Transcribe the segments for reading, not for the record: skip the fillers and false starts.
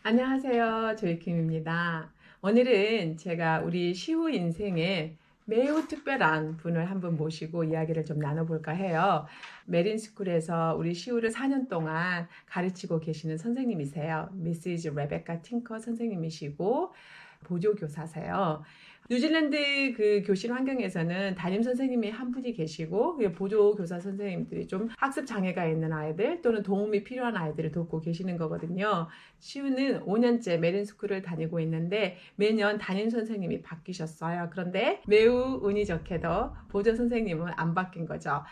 안녕하세요. 저희 킴입니다. 오늘은 제가 우리 시우 인생에 매우 특별한 분을 한 분 모시고 이야기를 좀 나눠볼까 해요. 메린스쿨에서 우리 시우를 4년 동안 가르치고 계시는 선생님이세요. 미시즈 레베카 팅커 선생님이시고 보조교사세요. 뉴질랜드 그 교실 환경에서는 담임 선생님이 한 분이 계시고 보조교사 선생님들이 좀 학습 장애가 있는 아이들 또는 도움이 필요한 아이들을 돕고 계시는 거거든요. 시우는 5년째 메린스쿨을 다니고 있는데 매년 담임 선생님이 바뀌셨어요. 그런데 매우 운이 좋게도 보조 선생님은 안 바뀐 거죠.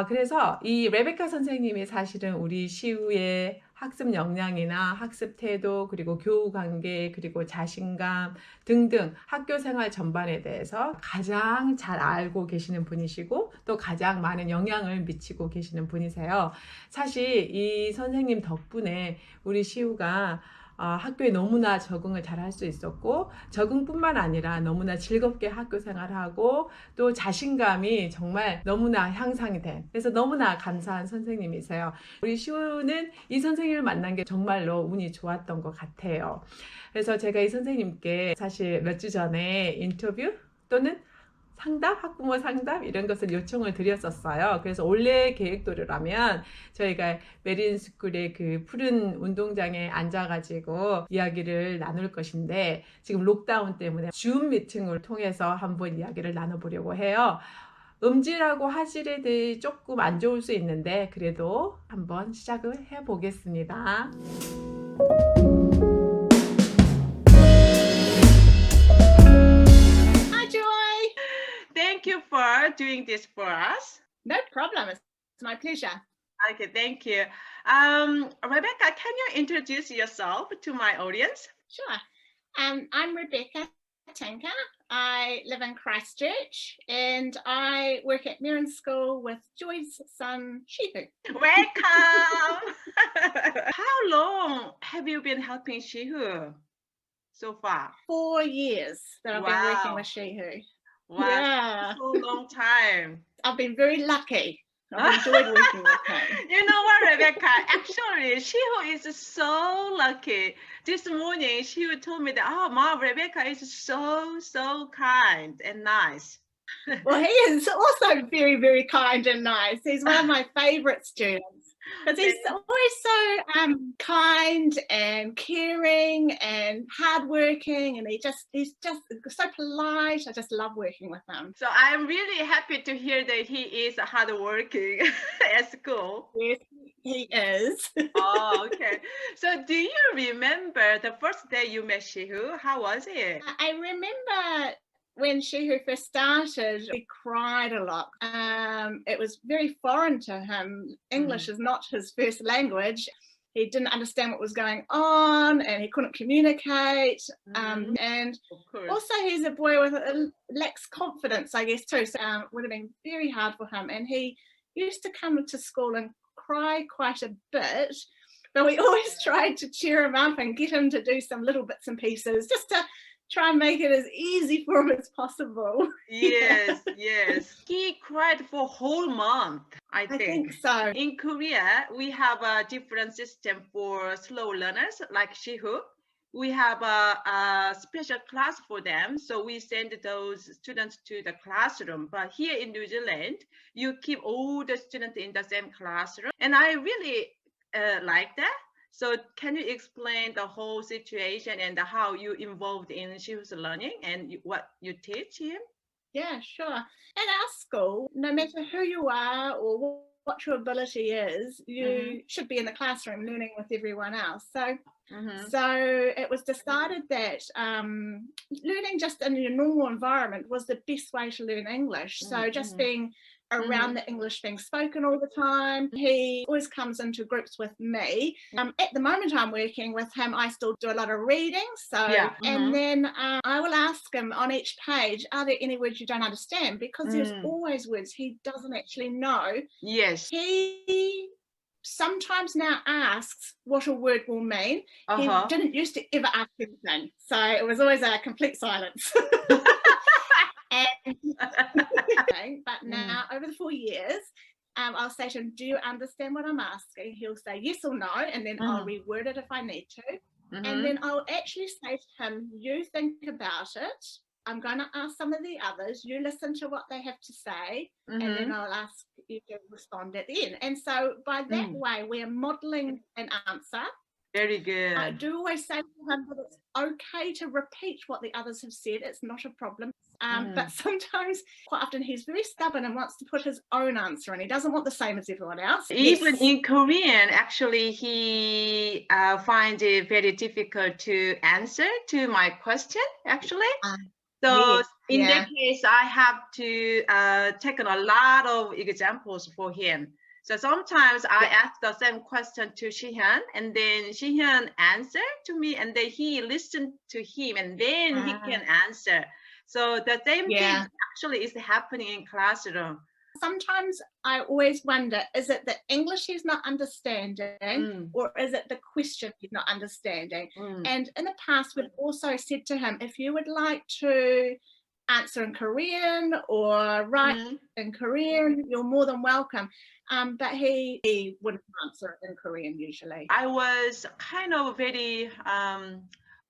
그래서 이 레베카 선생님이 사실은 우리 시우의 학습 역량이나 학습 태도 그리고 교우 관계 그리고 자신감 등등 학교 생활 전반에 대해서 가장 잘 알고 계시는 분이시고 또 가장 많은 영향을 미치고 계시는 분이세요. 사실 이 선생님 덕분에 우리 시우가 학교에 너무나 적응을 잘 할 수 있었고 적응뿐만 아니라 너무나 즐겁게 학교 생활하고 또 자신감이 정말 너무나 향상이 된 그래서 너무나 감사한 선생님이세요. 우리 시우는 이 선생님을 만난 게 정말로 운이 좋았던 것 같아요. 그래서 제가 이 선생님께 사실 몇 주 전에 인터뷰 또는 상담, 학부모 상담 이런 것을 요청을 드렸었어요. 그래서 원래 계획대로라면 저희가 메린스쿨의 그 푸른 운동장에 앉아가지고 이야기를 나눌 것인데 지금 록다운 때문에 줌 미팅을 통해서 한번 이야기를 나눠보려고 해요. 음질하고 화질에 조금 안 좋을 수 있는데 그래도 한번 시작을 해보겠습니다. Thank you for doing this for us. No problem. It's my pleasure. Okay, thank you. Rebecca, can you introduce yourself to my audience? Sure. I'm Rebecca Tinker. I live in Christchurch and I work at Mirren School with Joy's son, Shihu. Welcome! How long have you been helping Shihu so far? 4 years that I've been working with Shihu. Wow, Yeah. so long time. I've been very lucky. I've enjoyed working with him. You know what, Rebecca? Actually, Shihu is so lucky. This morning, Shihu told me that, oh, Mom, Rebecca is so kind and nice. Well, he is also very, very kind and nice. He's one of my favorite students because he's always so kind and caring and hardworking, and he's just so polite. I just love working with him. So I'm really happy to hear that he is hardworking at school. Yes, he is. Oh, okay. So do you remember the first day you met Shihu? How was it? I remember when Shihu first started, he cried a lot. It was very foreign to him. English is not his first language. He didn't understand what was going on and he couldn't communicate. And also he's a boy with lacks confidence, I guess, too. So it would have been very hard for him. And he used to come to school and cry quite a bit. But we always tried to cheer him up and get him to do some little bits and pieces just to try and make it as easy for him as possible. Yes. He cried for a whole month, I think so. In Korea, we have a different system for slow learners like Shihu. We have a special class for them. So we send those students to the classroom. But here in New Zealand, you keep all the students in the same classroom. And I really like that. So can you explain the whole situation and how you involved in Shihu's learning and what you teach him? Yeah, sure. At our school, no matter who you are or what your ability is, you should be in the classroom learning with everyone else. So it was decided that learning just in your normal environment was the best way to learn English. So just being around the English being spoken all the time. He always comes into groups with me. At the moment I'm working with him, I still do a lot of reading. And then I will ask him on each page, are there any words you don't understand? Because there's always words he doesn't actually know. Yes. He sometimes now asks what a word will mean. He didn't used to ever ask anything. So it was always a complete silence. But now over the 4 years, I'll say to him, do you understand what I'm asking? He'll say yes or no, and then I'll reword it if I need to. And then I'll actually say to him, you think about it. I'm going to ask some of the others. You listen to what they have to say, and then I'll ask you to respond at the end. And so by that way, we're modeling an answer. Very good. I do always say to him that it's okay to repeat what the others have said. It's not a problem. But sometimes, quite often, he's very stubborn and wants to put his own answer, and he doesn't want the same as everyone else. Even in Korean, actually, he finds it very difficult to answer to my question, actually. So in that case, I have to take a lot of examples for him. So sometimes I ask the same question to Shihyun, and then Shihyun answer to me, and then he listen to him, and then he can answer. So the same thing actually is happening in classroom. Sometimes I always wonder, is it the English he's not understanding, or is it the question he's not understanding? And in the past, we've also said to him, if you would like to answer in Korean or write in Korean, you're more than welcome. But he wouldn't answer in Korean usually. I was kind of very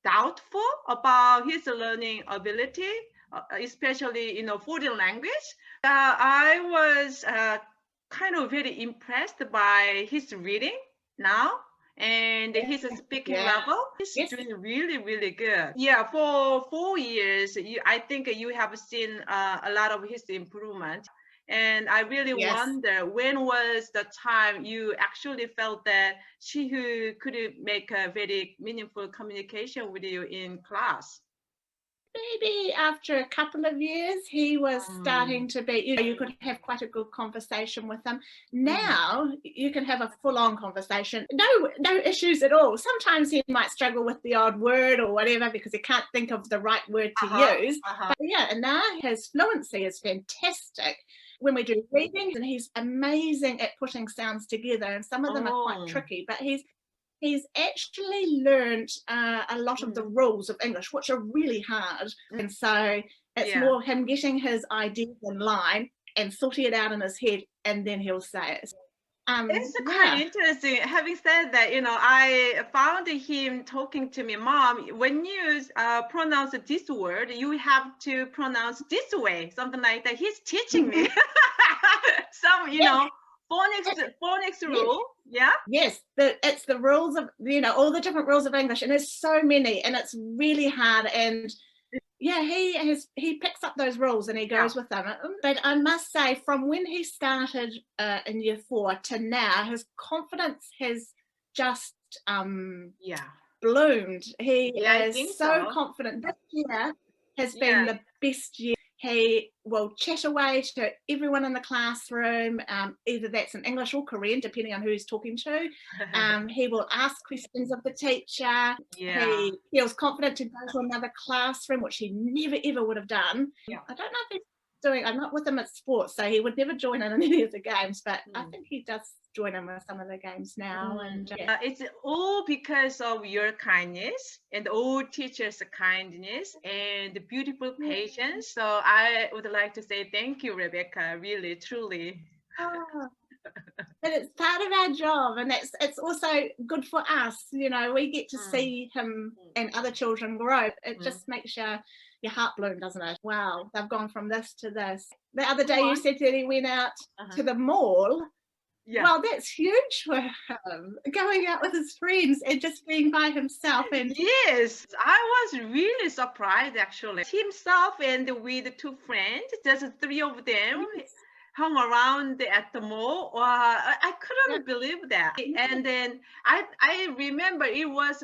doubtful about his learning ability, especially foreign language. I was kind of very impressed by his reading now and his speaking level. He's doing really, really good. Yeah, for 4 years, I think you have seen a lot of his improvement. And I really wonder, when was the time you actually felt that Shihu could make a very meaningful communication with you in class? Maybe after a couple of years, he was starting to be, you could have quite a good conversation with him. Now you can have a full-on conversation. No issues at all. Sometimes he might struggle with the odd word or whatever because he can't think of the right word to use. But and now his fluency is fantastic. When we do readings, and he's amazing at putting sounds together, and some of them are quite tricky, but he's actually learned a lot of the rules of English, which are really hard. And so it's more him getting his ideas in line and sorting it out in his head, and then he'll say it. It's quite interesting. Having said that, I found him talking to me, Mom, when you pronounce this word, you have to pronounce this way, something like that. He's teaching me some, phonics rule. Yes, it's the rules of, all the different rules of English, and there's so many, and it's really hard. And he picks up those rules and he goes with them. But I must say, from when he started in year 4 to now, his confidence has just bloomed. He is so confident. This year has been the best year. He will chat away to everyone in the classroom, either that's in English or Korean, depending on who he's talking to. He will ask questions of the teacher. He feels confident to go to another classroom, which he never, ever would have done. I don't know if he's I'm not with him at sports, so he would never join in any of the games, but I think he does join in with some of the games now. And it's all because of your kindness and all teachers' kindness and the beautiful patience. So I would like to say thank you, Rebecca, really, truly. But it's part of our job, and it's also good for us. We get to see him and other children grow. It just makes your heart bloom, doesn't it? Wow, they've gone from this to this. The other day you said that he went out to the mall. Well, that's huge for him, going out with his friends and just being by himself. And yes, I was really surprised, actually. Himself and with 2 friends, just 3 of them hung around at the mall. I couldn't believe that. And then I remember it was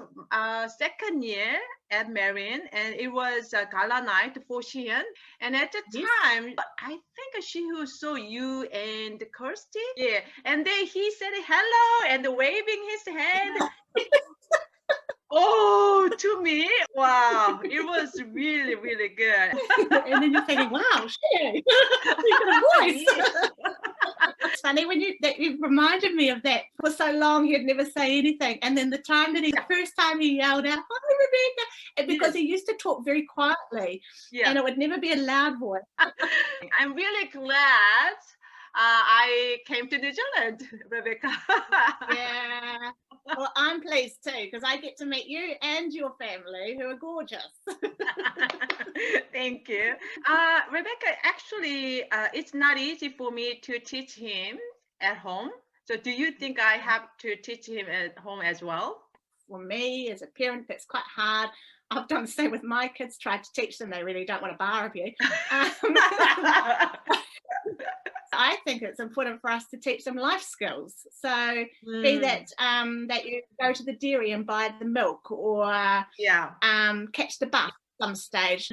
second year at Marion, and it was a gala night for Shihyun. And at the time, I think she saw you and Kirsty. And then he said hello and waving his hand. To me, wow, it was really, really good. And then you're thinking, wow, shit, you got a voice. It's funny when you reminded me of that. For so long, he'd never say anything. And then the first time he yelled out, "Hi, Rebecca," because he used to talk very quietly, and it would never be a loud voice. I'm really glad I came to New Zealand, Rebecca. Yeah. Well, I'm pleased too because I get to meet you and your family, who are gorgeous. Thank you. Rebecca, actually, it's not easy for me to teach him at home. So do you think I have to teach him at home as well? For me, as a parent, that's quite hard. I've done the same with my kids, tried to teach them. They really don't want a bar of you. I think it's important for us to teach them life skills. So be that that you go to the dairy and buy the milk, or catch the bus at some stage,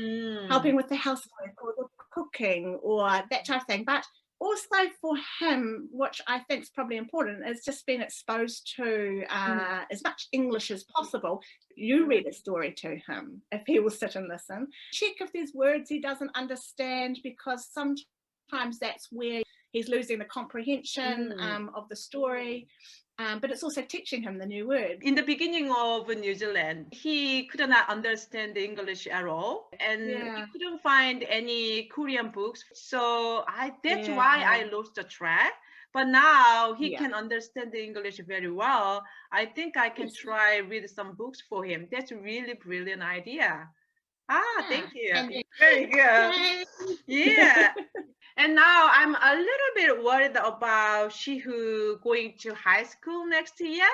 helping with the housework or the cooking or that type of thing. But also for him, which I think is probably important, is just being exposed to as much English as possible. You read a story to him if he will sit and listen. Check if there's words he doesn't understand, because sometimes that's where he's losing the comprehension of the story. But it's also teaching him the new word. In the beginning of New Zealand, he could not understand English at all, and he couldn't find any Korean books. So that's why I lost the track. But now he can understand the English very well. I think I can try read some books for him. That's a really brilliant idea. Thank you. Very good. Yeah. And now I'm a little bit worried about Shihu going to high school next year.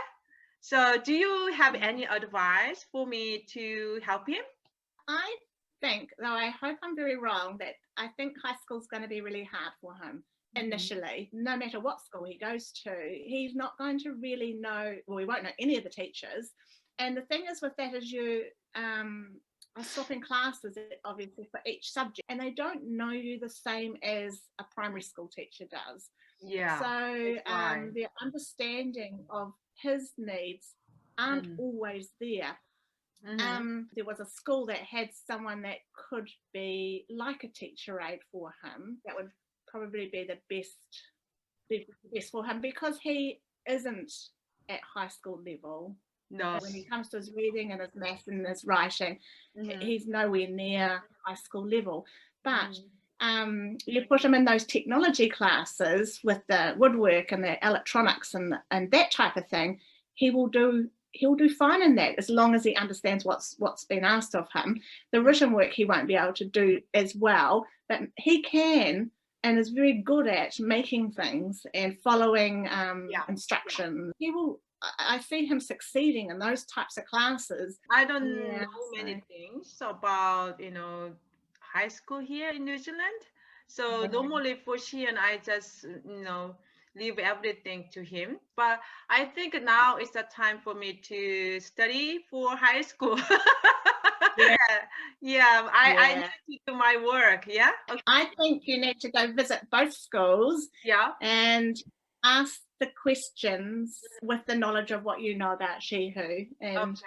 So do you have any advice for me to help him? I think, though I hope I'm very wrong, that I think high school's going to be really hard for him initially. No matter what school he goes to, he's not going to really know, well, he won't know any of the teachers. And the thing is with that is you are swapping classes, obviously, for each subject, and they don't know you the same as a primary school teacher does. Yeah. So their understanding of his needs aren't always there. There was a school that had someone that could be like a teacher aide for him. That would probably be the best for him, because he isn't at high school level. No. When he comes to his reading and his math and his writing, he's nowhere near high school level. But you put him in those technology classes with the woodwork and the electronics and that type of thing, he'll do fine in that, as long as he understands what's been asked of him. The written work he won't be able to do as well, but he can and is very good at making things and following instructions. I see him succeeding in those types of classes. I don't know many things about, high school here in New Zealand. So normally for she and I just, leave everything to him. But I think now is the time for me to study for high school. I need to do my work. Yeah. Okay. I think you need to go visit both schools. Yeah. And ask the questions with the knowledge of what you know about Shihu. And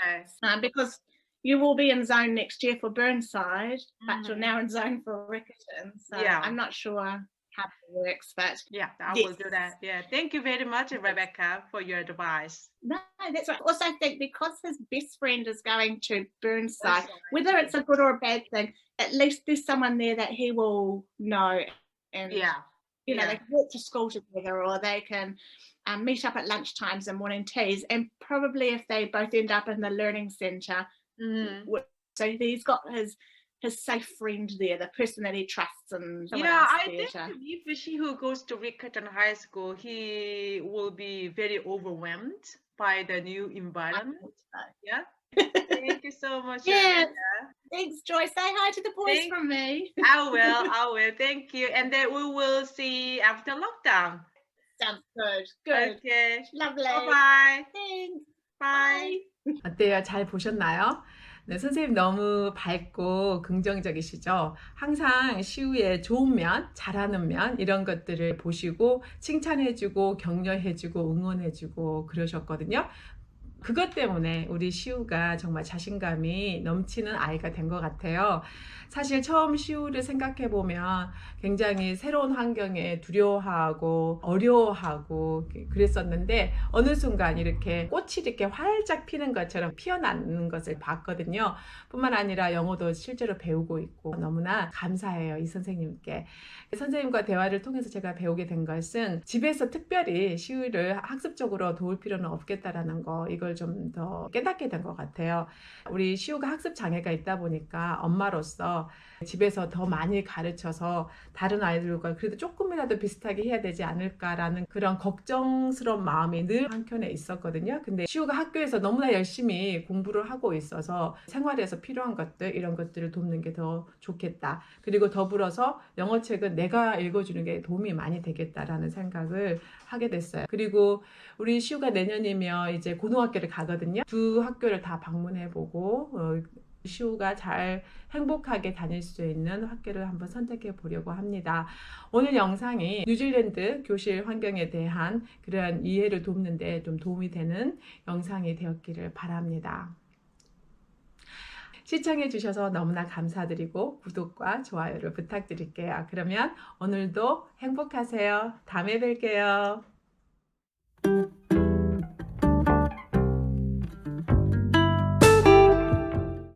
because you will be in zone next year for Burnside, but you're now in zone for Riccarton. So I'm not sure how it works, but I will do that. Yeah, thank you very much, Rebecca, for your advice. No, that's right. Also, I think because his best friend is going to Burnside, whether it's a good or a bad thing, at least there's someone there that he will know. And they can walk to school together, or they can meet up at lunchtimes and morning teas, and probably if they both end up in the learning centre, so he's got his safe friend there, the person that he trusts. And I think if she who goes to Riccarton High School, he will be very overwhelmed by the new environment. Thank you so much. Thanks, Joy. Say hi to the boys from me. I will. Thank you. And then we will see after lockdown. Sounds good. Okay. Lovely. Bye-bye. Thanks. Bye. 어때요? 잘 보셨나요? 네, 선생님 너무 밝고 긍정적이시죠? 항상 시우의 좋은 면, 잘하는 면 이런 것들을 보시고 칭찬해주고 격려해주고 응원해주고 그러셨거든요. 그것 때문에 우리 시우가 정말 자신감이 넘치는 아이가 된 것 같아요. 사실 처음 시우를 생각해 보면 굉장히 새로운 환경에 두려워하고 어려워하고 그랬었는데 어느 순간 이렇게 꽃이 이렇게 활짝 피는 것처럼 피어나는 것을 봤거든요. 뿐만 아니라 영어도 실제로 배우고 있고 너무나 감사해요, 이 선생님께. 선생님과 대화를 통해서 제가 배우게 된 것은 집에서 특별히 시우를 학습적으로 도울 필요는 없겠다라는 거, 이걸 좀 더 깨닫게 된 것 같아요. 우리 시우가 학습 장애가 있다 보니까 엄마로서 집에서 더 많이 가르쳐서 다른 아이들과 그래도 조금이라도 비슷하게 해야 되지 않을까라는 그런 걱정스러운 마음이 늘 한켠에 있었거든요. 근데 시우가 학교에서 너무나 열심히 공부를 하고 있어서 생활에서 필요한 것들, 이런 것들을 돕는 게 더 좋겠다. 그리고 더불어서 영어책은 내가 읽어주는 게 도움이 많이 되겠다라는 생각을 하게 됐어요. 그리고 우리 시우가 내년이면 이제 고등학교를 가거든요. 두 학교를 다 방문해보고 시우가 잘 행복하게 다닐 수 있는 학교를 한번 선택해 보려고 합니다. 오늘 영상이 뉴질랜드 교실 환경에 대한 그런 이해를 돕는 데 좀 도움이 되는 영상이 되었기를 바랍니다. 시청해 주셔서 너무나 감사드리고 구독과 좋아요를 부탁드릴게요. 그러면 오늘도 행복하세요. 다음에 뵐게요.